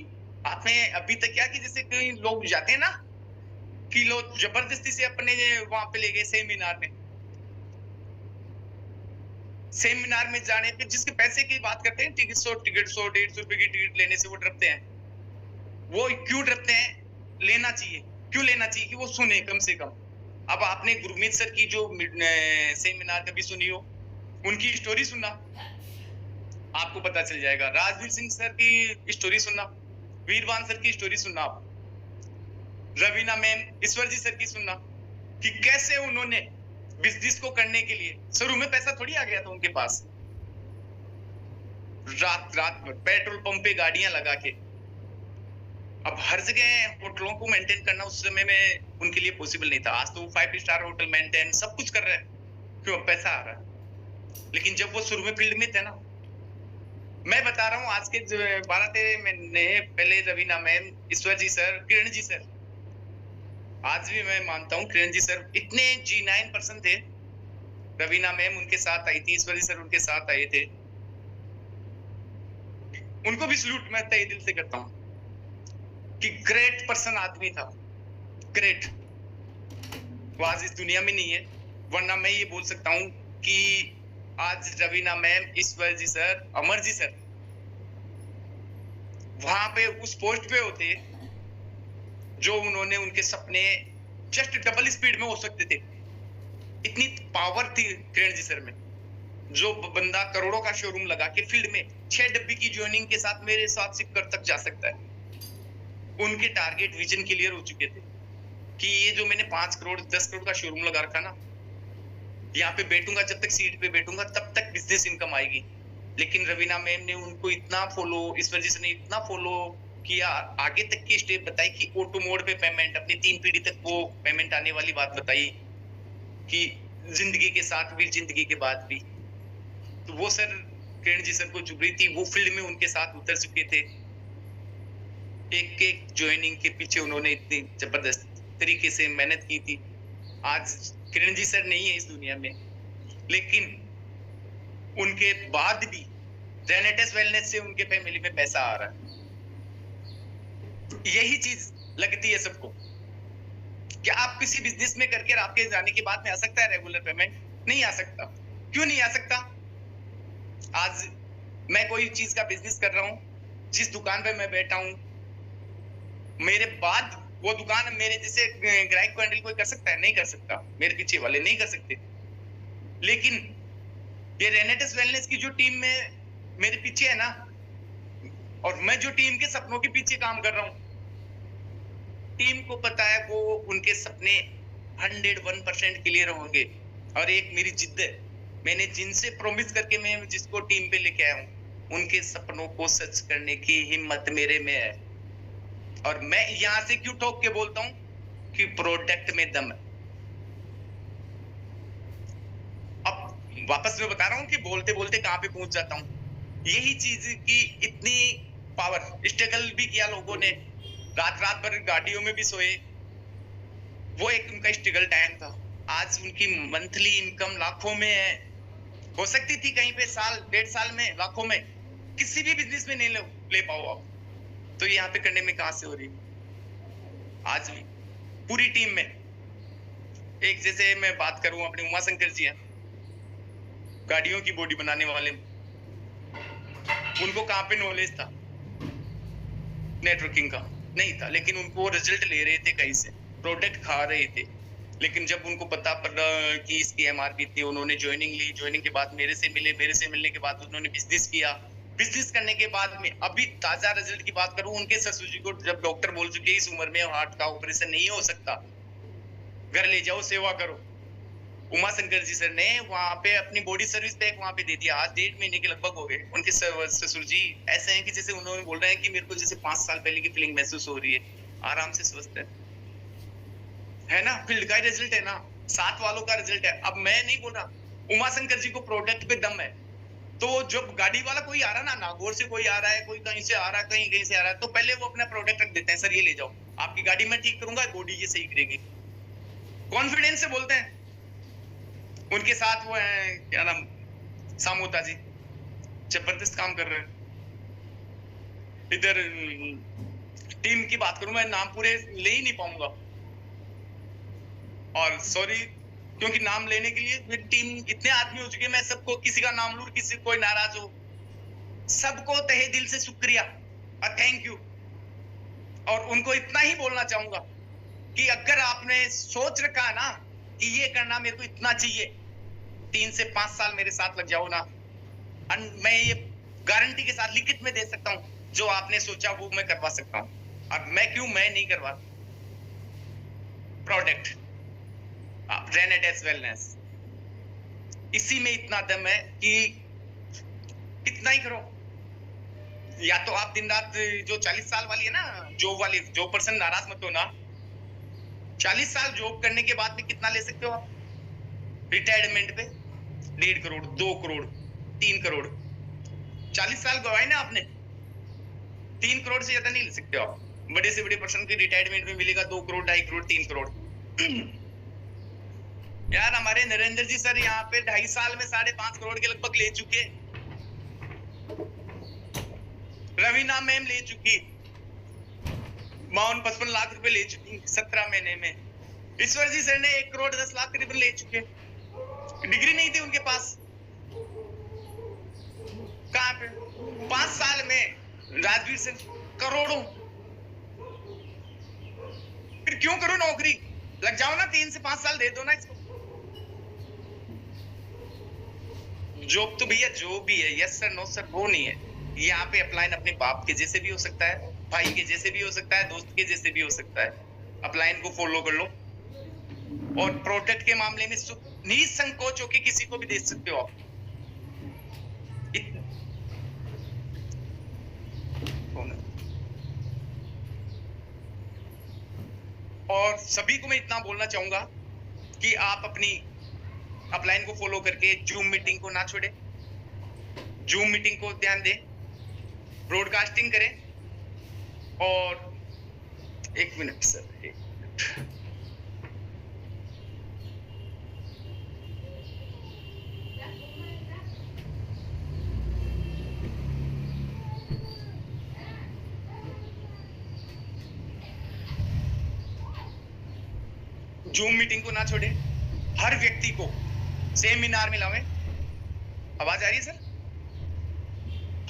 आपने अभी तक क्या कि जैसे कई लोग जाते हैं ना कि लोग जबरदस्ती से अपने वहां पे ले गए सेमिनार में, सेमिनार में जाने पे जिसके पैसे की बात करते हैं, टिकट 100 150 रुपए की टिकट लेने से वो डरते हैं। वो क्यों डरते हैं? लेना चाहिए, क्यों लेना चाहिए? कि वो सुने कम से कम। अब आपने गुरमीत सर की जो सेमिनार कभी सुनी हो, उनकी स्टोरी सुनना, आपको पता चल जाएगा। राजवीर सिंह सर की स्टोरी सुनना, वीरवान सर की स्टोरी सुनना, आप रवीना मैम, ईश्वर जी सर की सुनना, कि कैसे उन्होंने बिजनेस को करने के लिए, शुरू में पैसा थोड़ी आ गया था उनके पास, रात रात भर पेट्रोल पंप पे गाड़ियां लगा के। अब हर जगह होटलों को मेंटेन करना उस समय में उनके लिए पॉसिबल नहीं था। आज तो 5 स्टार होटल मेंटेन सब कुछ कर रहे हैं, क्यों? पैसा आ रहा है। लेकिन जब वो शुरू में फील्ड में थे ना, मैं बता रहा हूँ, आज के 12-13 महीने पहले रवीना मैम, ईश्वर जी सर, किरण जी सर, आज भी मैं मानता हूँ किरण जी सर इतने G9 पर्सन थे। रवीना मैम उनके साथ आई थी, ईश्वर जी सर उनके साथ आए थे। उनको भी सल्यूट मैं तहे दिल से करता हूँ कि ग्रेट पर्सन आदमी था, ग्रेट। वो आज इस दुनिया में नहीं है, वरना मैं ये बोल सकता हूँ कि आज रवीना मैम, ईश्वर जी सर, अमर जी सर वहां पे उस पोस्ट पे होते जो उन्होंने, उनके सपने जस्ट डबल स्पीड में हो सकते थे। इतनी पावर थी किरण जी सर में। जो बंदा करोड़ों का शोरूम लगा के फील्ड में 6 डब्बी की ज्वाइनिंग के साथ मेरे साथ सिक्कर तक जा सकता है, उनके टारगेट विजन क्लियर हो चुके थे कि ये जो मैंने 5 करोड़ 10 करोड़ का शोरूम लगा रखा ना, यहाँ पे बैठूंगा, जब तक सीट पे बैठूंगा तब तक बिजनेस इनकम आएगी। लेकिन रवीना मैम ने उनको इतना फॉलो, ईश्वर जी ने इतना फॉलो किया, आगे तक की स्टेप बताई कि ऑटो मोड पे पेमेंट, अपनी 3 पीढ़ी तक वो पेमेंट आने वाली बात बताई कि जिंदगी के साथ भी, जिंदगी के बाद भी। तो वो सर, किरण जी सर को चुभ रही थी, वो फील्ड में उनके साथ उतर चुके थे। एक एक ज्वाइनिंग के पीछे उन्होंने इतनी जबरदस्त तरीके से मेहनत की थी। आज किरण जी सर नहीं है इस दुनिया में, लेकिन उनके बाद भी जेनेटिस वेलनेस से उनके फैमिली में पैसा आ रहा है। यही चीज लगती है सबको। क्या आप किसी बिजनेस में करके आपके जाने के बाद में आ सकता है रेगुलर पेमेंट? नहीं आ सकता। क्यों नहीं आ सकता? आज मैं कोई चीज का बिजनेस कर रहा हूँ, जिस दुकान पे मैं बैठा हूँ, मेरे बाद वो दुकान मेरे जैसे ग्राहक को हैंडल कोई कर सकता है? नहीं कर सकता, मेरे पीछे वाले नहीं कर सकते। लेकिन ये रेनेटिस वेलनेस की जो टीम में मेरे पीछे है ना, और मैं जो टीम के सपनों के पीछे काम कर रहा हूँ, टीम को पता है वो उनके सपने 101% क्लियर होंगे। और एक मेरी जिद्द है, मैंने जिनसे प्रॉमिस करके मैं जिसको टीम पे लेके आया हूँ, उनके सपनों को सच करने की हिम्मत मेरे में है। और मैं यहां से क्यों ठोक के बोलता हूँ कि प्रोडक्ट में दम है। अब वापस मैं बता रहा हूँ कि बोलते बोलते कहां पे पहुंच जाता हूँ। यही चीज की इतनी पावर, स्ट्रगल भी किया लोगों ने, रात रात भर गाड़ियों में भी सोए, वो एक उनका स्ट्रगल टाइम था। आज उनकी मंथली इनकम लाखों में है। हो सकती थी कहीं पे साल 1.5 साल में लाखों में, किसी भी बिजनेस में नहीं ले पाओ आप, तो यहाँ पे करने में कहां से हो रही। आज भी पूरी टीम में, एक जैसे मैं बात करूं अपने उमा शंकर जी हैं, गाड़ियों की बॉडी बनाने वाले, उनको कहां पे नॉलेज था? नेटवर्किंग का नहीं था, लेकिन उनको रिजल्ट ले रहे थे, कहीं से प्रोडक्ट खा रहे थे। लेकिन जब उनको पता पड़ा कि इसकी एमआरपी थी, उन्होंने ज्वाइनिंग ली। ज्वाइनिंग के बाद मेरे से मिले, मेरे से मिलने के बाद उन्होंने बिजनेस किया। बिजनेस करने के बाद में अभी ताजा रिजल्ट की बात करूं, उनके ससुर जी को जब डॉक्टर बोल चुके इस उम्र में हार्ट का ऑपरेशन नहीं हो सकता, घर ले जाओ, सेवा करो, उमा शंकर जी सर ने वहां पे अपनी बॉडी सर्विस पैक वहां पे दे दिया। आज 1.5 महीने के लगभग हो गए। उनके ससुर जी ऐसे हैं कि जैसे उन्होंने बोल रहे हैं कि मेरे को जैसे 5 साल पहले की फीलिंग महसूस हो रही है, आराम से स्वस्थ है ना। फील्ड का रिजल्ट है ना, साथ वालों का रिजल्ट है। अब मैं नहीं बोल रहा, उमा शंकर जी को प्रोडक्ट पे दम है। तो जब गाड़ी वाला कोई आ रहा ना, नागौर से कोई आ रहा है, कोई कहीं से आ रहा है, कहीं से आ रहा है, तो पहले वो अपना प्रोडक्ट रख देते हैं, सर ये ले जाओ, आपकी गाड़ी मैं ठीक करूंगा, बॉडी ये सही करेगी। कॉन्फिडेंस से बोलते हैं। उनके साथ वो है, क्या नाम, सामोता जी, जबरदस्त काम कर रहे हैं। इधर टीम की बात करूं, मैं नाम पूरे ले ही नहीं पाऊंगा, और सॉरी, क्योंकि नाम लेने के लिए मेरी टीम इतने आदमी हो चुके हैं, मैं सबको किसी का नाम लूं, किसी कोई नाराज हो, सबको तहे दिल से शुक्रिया और थैंक यू। और उनको इतना ही बोलना चाहूंगा कि अगर आपने सोच रखा है ना कि ये करना मेरे को इतना चाहिए, 3 से 5 साल मेरे साथ लग जाओ ना, मैं ये गारंटी के साथ लिखित में दे सकता हूँ, जो आपने सोचा वो मैं करवा सकता हूँ। और मैं नहीं करवा। प्रोडक्ट रेनेटिस वेलनेस, इसी में इतना दम है कि इतना ही करो। या तो आप दिन रात, जो 40 साल वाली है ना, जो पर्सन, नाराज मत हो ना, 40 साल जॉब करने के बाद भी कितना ले सकते हो आप? रिटायरमेंट पे 1.5 करोड़, 2 करोड़, 3 करोड़, 40 साल गवाए ना आपने, 3 करोड़ से ज्यादा नहीं ले सकते हो आप। बड़े से बड़े पर्सन की रिटायरमेंट में मिलेगा 2 करोड़, 2.5 करोड़, 3 करोड़। यार हमारे नरेंद्र जी सर यहाँ पे 2.5 साल में 5.5 करोड़ के लगभग ले चुके। रवीना मैम ले चुकी, 55 लाख रुपए ले चुकी 17 महीने में। ईश्वर जी सर ने 1 करोड़ 10 लाख करीबन ले चुके। डिग्री नहीं थी उनके पास, कहां पे 5 साल में राजवीर सर करोड़ों। फिर क्यों करो नौकरी, लग जाओ ना, 3 से 5 साल दे दो ना इसको। जॉब तो भैया जो भी है, यस सर नो सर वो नहीं है। यहाँ पे अपलाइन अपने बाप के जैसे भी हो सकता है, भाई के जैसे भी हो सकता है, दोस्त के जैसे भी हो सकता है। अपलाइन को फॉलो कर लो, और प्रोडक्ट के मामले में निसंकोच होकर किसी को भी दे सकते हो आप। और सभी को मैं इतना बोलना चाहूंगा कि आप अपनी अपलाइन को फॉलो करके जूम मीटिंग को ना छोड़े, जूम मीटिंग को ध्यान दें, ब्रॉडकास्टिंग करें। और 1 minute sir, 1 minute, zoom meeting को ना छोड़े, हर व्यक्ति को सेमिनार में लावें। आवाज आ रही है सर?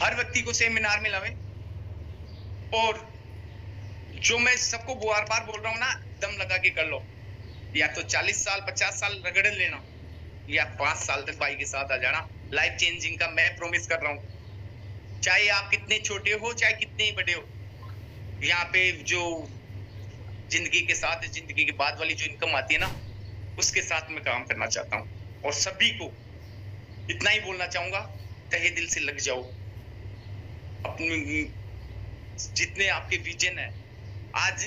हर व्यक्ति को सेमिनार में लावे, और जो मैं सबको बार बार बोल रहा हूँ ना, दम लगा के कर लो, या तो 40 साल 50 साल रगड़ लेना, या 5 साल तक भाई के साथ आ जाना। लाइफ चेंजिंग का मैं प्रॉमिस कर रहा हूँ, चाहे आप कितने छोटे हो चाहे कितने ही बड़े हो। यहाँ पे जो जिंदगी के साथ जिंदगी के बाद वाली जो इनकम आती है ना, उसके साथ मैं काम करना चाहता हूँ। और सभी को इतना ही बोलना चाहूंगा, तहे दिल से लग जाओ। अपने जितने आपके विजन है, आज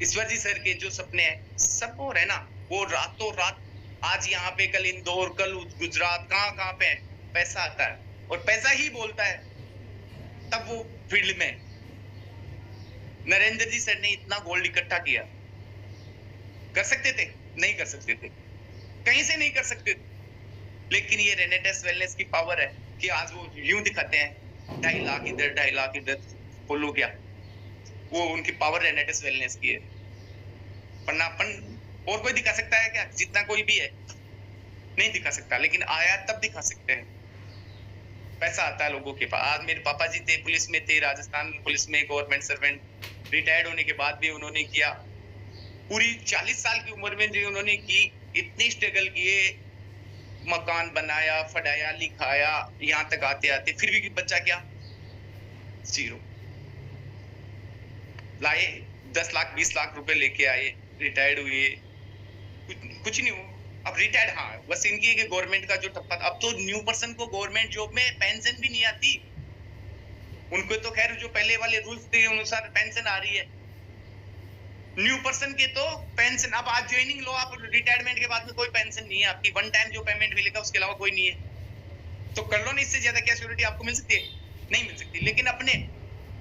ईश्वर जी सर के जो सपने हैं सब हो रहे ना, वो रातों रात, आज यहाँ पे, कल इंदौर, कल गुजरात, कहाँ पे है, पैसा आता है और पैसा ही बोलता है। तब वो फील्ड में नरेंद्र जी सर ने इतना गोल्ड इकट्ठा किया, कर सकते थे? नहीं कर सकते थे, कहीं से नहीं कर सकते थे। लेकिन ये रेनेटेस वेलनेस की पावर है कि आज वो यूं दिखाते हैं, 2.5 लाख इधर 2.5 लाख इधर, बोलो क्या, वो उनकी पावर रेनेटेस वेलनेस की है। वरना अपन और कोई दिखा सकता है क्या? जितना कोई भी है नहीं दिखा सकता, लेकिन आया तब दिखा सकते हैं। पैसा आता है लोगों के पास। आज मेरे पापा जी थे, पुलिस में थे, राजस्थान पुलिस में गवर्नमेंट सर्वेंट, रिटायर्ड होने के बाद भी उन्होंने किया, पूरी 40 साल की उम्र में जो उन्होंने की, इतनी स्ट्रगल किए, मकान बनाया, पढ़ाया, लिखाया, यहाँ तक आते आते फिर भी बच्चा क्या, 0 लाए, 10 लाख 20 लाख रुपए लेके आए, रिटायर्ड हुए, कुछ नहीं हो। अब रिटायर्ड, हाँ बस इनकी कि गवर्नमेंट का जो टप्पा था, अब तो न्यू पर्सन को गवर्नमेंट जॉब में पेंशन भी नहीं आती। उनको तो खैर जो पहले वाले रूल्स थे अनुसार पेंशन आ रही है, न्यू पर्सन के तो पेंशन, अब आज ज्वाइनिंग लो आप, रिटायरमेंट के बाद में कोई पेंशन नहीं है आपकी, वन टाइम जो पेमेंट मिलेगा उसके अलावा कोई नहीं है। तो कर लो ना, इससे ज्यादा क्या सिक्योरिटी आपको मिल सकती है? नहीं मिल सकती। लेकिन अपने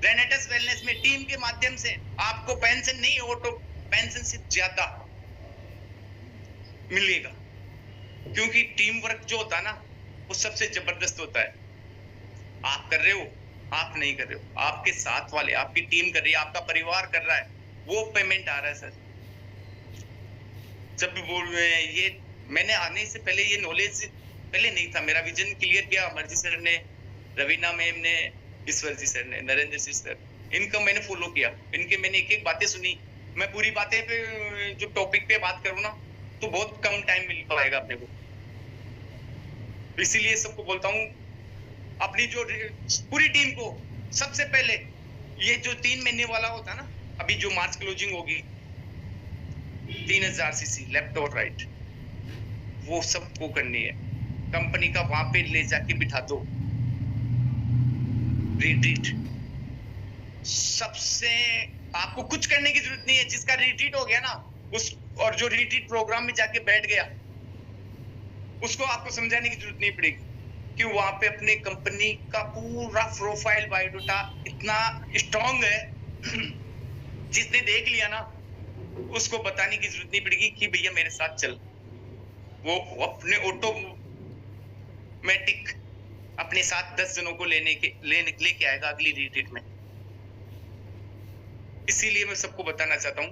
रेनेटेस वेलनेस में टीम के माध्यम से आपको पेंशन नहीं, ऑटो पेंशन से ज्यादा मिलेगा, क्योंकि टीम वर्क जो होता है ना, वो सबसे जबरदस्त होता है। आप कर रहे हो, आप नहीं कर रहे हो, आपके साथ वाले, आपकी टीम कर रही है, आपका परिवार कर रहा है, वो पेमेंट आ रहा है सर। जब भी बोल रहे हैं ये, मैंने आने से पहले ये नॉलेज पहले नहीं था, मेरा विजन क्लियर किया अमरजी सर ने, रवीना मैम ने, ईश्वर जी सर ने, नरेंद्र जी सर, इनका मैंने फॉलो किया, इनके मैंने एक एक बातें सुनी। मैं पूरी बातें पे जो टॉपिक पे बात करूँ ना, तो बहुत कम टाइम मिल पाएगा अपने को, इसीलिए सबको बोलता हूँ, अपनी जो पूरी टीम को सबसे पहले ये जो 3 महीने वाला होता है ना, अभी जो मार्च क्लोजिंग होगी 3000 सीसी लेफ्ट और राइट, वो सबको करनी है। कंपनी का वहां पे ले जाके बिठा दो, रिट्रीट सबसे, आपको कुछ करने की जरूरत नहीं है। जिसका रिट्रीट हो गया ना, उस और जो रिट्रीट प्रोग्राम में जाके बैठ गया, उसको आपको समझाने की जरूरत नहीं पड़ेगी कि वहां पे अपने कंपनी का पूरा प्रोफाइल बायोडाटा इतना स्ट्रांग है, जिसने देख लिया ना, उसको बताने की जरूरत नहीं पड़ेगी कि भैया मेरे साथ चल। वो अपने ऑटोमेटिक अपने साथ 10 जनों को लेके आएगा अगली रिट्रीट में। इसीलिए मैं सबको बताना चाहता हूं,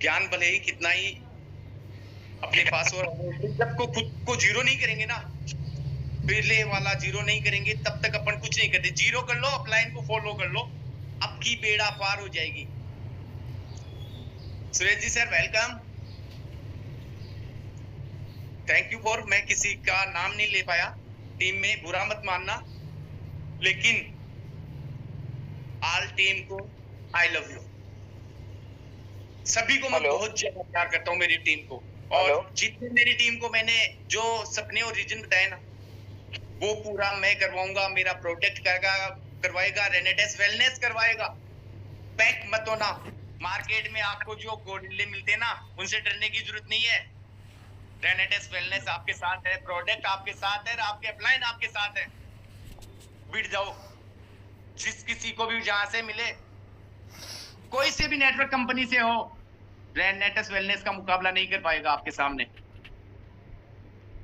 ज्ञान भले ही कितना ही अपने पास, और जब को खुद को जीरो नहीं करेंगे ना, पहले वाला जीरो नहीं करेंगे, तब तक अपन कुछ नहीं करते। जीरो कर लो, अपलाइन को फॉलो कर लो, आपकी बेड़ा पार हो जाएगी। Suresh ji sir welcome, thank you for, मैं किसी का नाम नहीं ले पाया टीम में, बुरा मत मानना, लेकिन ऑल टीम को आई लव यू, सभी को मैं बहुत ज्यादा प्यार करता हूँ, मेरी टीम को। और जितनी मेरी टीम को मैंने जो सपने और रीजन बताए ना, वो पूरा मैं करवाऊंगा। मेरा प्रोटेक्ट करवाएगा, रेनेटेस वेलनेस करवाएगा। पैक मत होना, मार्केट में आपको जो गोल्डले मिलते हैं ना, उनसे डरने की जरूरत नहीं है। रेनेटेस वेलनेस आपके साथ है, प्रोडक्ट आपके साथ है, आपके अपलाइन आपके साथ है। बिट जाओ, जिस किसी को भी जहां से मिले, कोई से भी नेटवर्क कंपनी से हो, रेनेटेस वेलनेस का मुकाबला नहीं कर पाएगा आपके सामने।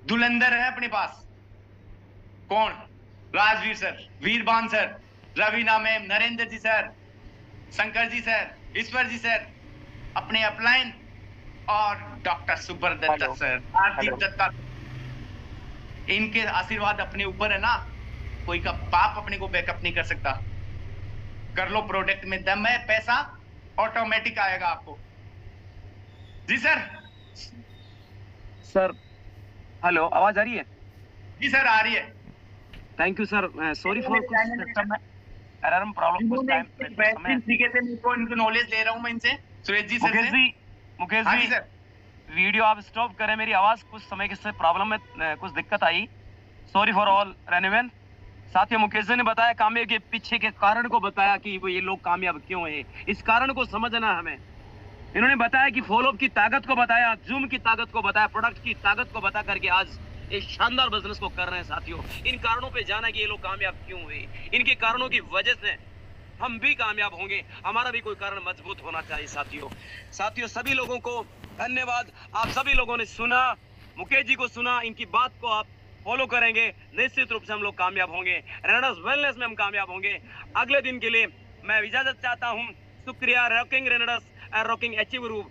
धुलंधर है अपने पास, कौन? Rajveer sir, Veerban sir, Raveena ma'am, Narendra ji sir, Shankar ji sir, Ishwar ji sir, अपने अपलाइन, और डॉक्टर सुब्रदत्ता सर, हार्दिक दत्ता, इनके आशीर्वाद अपने ऊपर है ना, कोई का बाप अपने को बैकअप नहीं कर सकता। कर लो, प्रोडक्ट में दम है, पैसा ऑटोमेटिक आएगा आपको। जी सर। सर हेलो, आवाज आ रही है? जी सर, आ रही है। Thank you sir, sorry for कुछ सिस्टम में एरर प्रॉब्लम कुछ टाइम बेहतरीन तरीके से इनको नॉलेज ले रहा हूं मैं इनसे, सुरेश जी सर से। मुकेश हाँ जी जी सर। वीडियो आप स्टॉप करें, मेरी आवाज कुछ समय से प्रॉब्लम में कुछ दिक्कत आई, सॉरी फॉर ऑल रेनिवेन। साथियों, मुकेश जी ने बताया कामयाबी के पीछे के कारण को बताया कि वो ये लोग कामयाब क्यों है, इस कारण को समझना हमें। इन्होंने बताया कि फॉलोअप की ताकत को बताया, जूम की ताकत को बताया, प्रोडक्ट की ताकत को बता करके आज एक शानदार बिजनेस को कर रहे हैं। साथियों, इन कारणों पे जाना कि ये लोग कामयाब क्यों हुए, इनके कारणों की वजह से हम भी कामयाब होंगे, हमारा भी कोई कारण मजबूत होना चाहिए। साथियों सभी लोगों को धन्यवाद। आप सभी लोगों ने सुना, मुकेश जी को सुना, इनकी बात को आप फॉलो करेंगे, निश्चित रूप से हम लोग कामयाब होंगे। रेनेडस वेलनेस में हम कामयाब होंगे। अगले दिन के लिए मैं इजाजत चाहता हूं। शुक्रिया। Rocking renegades, rocking achieve group.